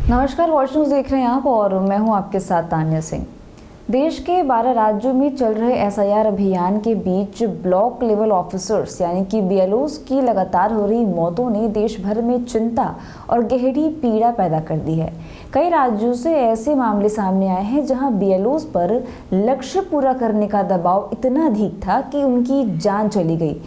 नमस्कार, watch news देख रहे हैं आप और मैं हूं आपके साथ तान्या सिंह। देश के 12 राज्यों में चल रहे एसआईआर अभियान के बीच ब्लॉक लेवल ऑफिसर्स यानी कि बीएलओज की लगातार हो रही मौतों ने देश भर में चिंता और गहरी पीड़ा पैदा कर दी है। कई राज्यों से ऐसे मामले सामने आए हैं जहां बीएलओज पर लक्ष्य पूरा करने का दबाव इतना अधिक था कि उनकी जान चली गई।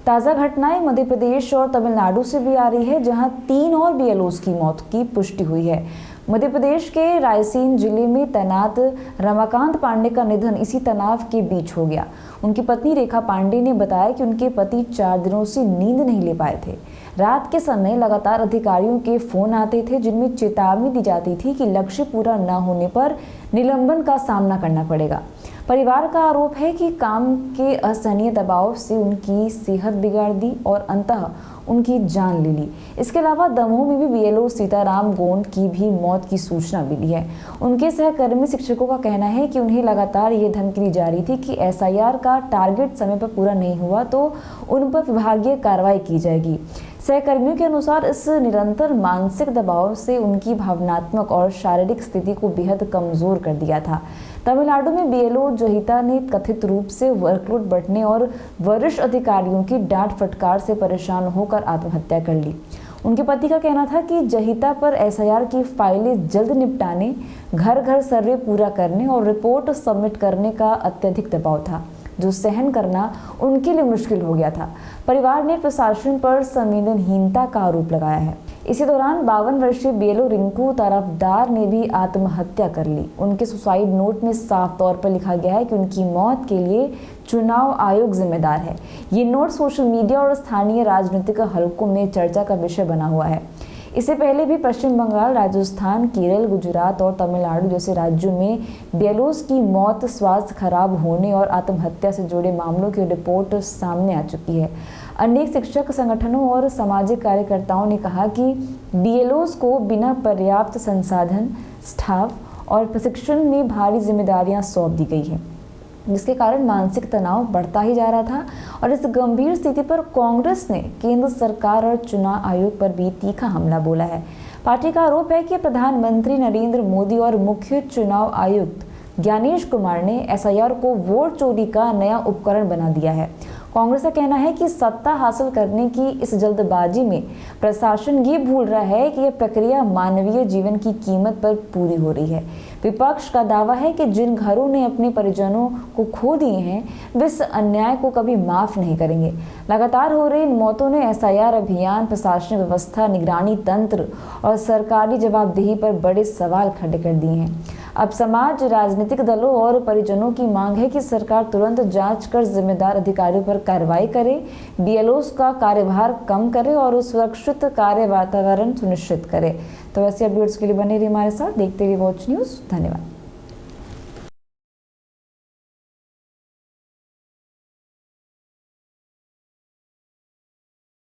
ताज़ा घटनाएं मध्य प्रदेश और तमिलनाडु से भी आ रही है, जहां 3 और बीएलओज की मौत की पुष्टि हुई है। मध्य प्रदेश के रायसेन जिले में तैनात रमाकांत पांडे का निधन इसी तनाव के बीच हो गया। उनकी पत्नी रेखा पांडे ने बताया कि उनके पति 4 दिनों से नींद नहीं ले पाए थे। रात के समय लगातार अधिकारियों के फोन आते थे जिनमें चेतावनी दी जाती थी कि लक्ष्य पूरा न होने पर निलंबन का सामना करना पड़ेगा। परिवार का आरोप है कि काम के असहनीय दबाव से उनकी सेहत बिगाड़ दी और अंततः उनकी जान ले ली। इसके अलावा दमोह में भी बीएलओ सीताराम गोंड की भी मौत की सूचना मिली है। उनके सहकर्मी शिक्षकों का कहना है कि उन्हें लगातार ये धमकी दी जा रही थी कि एसआईआर का टारगेट समय पर पूरा नहीं हुआ तो उन पर विभागीय कार्रवाई की जाएगी। सहकर्मियों के अनुसार इस निरंतर मानसिक दबाव से उनकी भावनात्मक और शारीरिक स्थिति को बेहद कमजोर कर दिया था। तमिलनाडु में बीएलओ जहिता ने कथित रूप से वर्कलोड बढ़ने और वरिष्ठ अधिकारियों की डांट फटकार से परेशान होकर आत्महत्या कर ली। उनके पति का कहना था कि जहिता पर एसआईआर की फाइलें जल्द निपटाने, घर घर सर्वे पूरा करने और रिपोर्ट सबमिट करने का अत्यधिक दबाव था, जो सहन करना उनके लिए मुश्किल हो गया था। परिवार ने प्रशासन पर संवेदनहीनता का आरोप लगाया है। इसी दौरान 52 वर्षीय बीएलओ रिंकू तरफदार ने भी आत्महत्या कर ली। उनके सुसाइड नोट में साफ तौर पर लिखा गया है कि उनकी मौत के लिए चुनाव आयोग जिम्मेदार है। ये नोट सोशल मीडिया और स्थानीय राजनीतिक हलकों में चर्चा का विषय बना हुआ है। इससे पहले भी पश्चिम बंगाल, राजस्थान, केरल, गुजरात और तमिलनाडु जैसे राज्यों में बीएलओज की मौत, स्वास्थ्य खराब होने और आत्महत्या से जुड़े मामलों की रिपोर्ट सामने आ चुकी है। अनेक शिक्षक संगठनों और सामाजिक कार्यकर्ताओं ने कहा कि बीएलओज को बिना पर्याप्त संसाधन, स्टाफ और प्रशिक्षण में भारी जिम्मेदारियां सौंप दी गई हैं, जिसके कारण मानसिक तनाव बढ़ता ही जा रहा था। और इस गंभीर स्थिति पर कांग्रेस ने केंद्र सरकार और चुनाव आयोग पर भी तीखा हमला बोला है। पार्टी का आरोप है कि प्रधानमंत्री नरेंद्र मोदी और मुख्य चुनाव आयुक्त ज्ञानेश कुमार ने एसआईआर को वोट चोरी का नया उपकरण बना दिया है। कांग्रेस का कहना है कि सत्ता हासिल करने की इस जल्दबाजी में प्रशासन ये भूल रहा है कि यह प्रक्रिया मानवीय जीवन की कीमत पर पूरी हो रही है। विपक्ष का दावा है कि जिन घरों ने अपने परिजनों को खो दिए हैं वे इस अन्याय को कभी माफ नहीं करेंगे। लगातार हो रही इन मौतों ने एसआईआर अभियान, प्रशासनिक व्यवस्था, निगरानी तंत्र और सरकारी जवाबदेही पर बड़े सवाल खड़े कर दिए हैं। अब समाज, राजनीतिक दलों और परिजनों की मांग है कि सरकार तुरंत जांच कर जिम्मेदार अधिकारियों पर कार्रवाई करे, बीएलओज का कार्यभार कम करे और सुरक्षित कार्य वातावरण सुनिश्चित करे। तो ऐसे अपडेट्स के लिए बने रहिए हमारे साथ, देखते रहिए वॉच न्यूज़। धन्यवाद।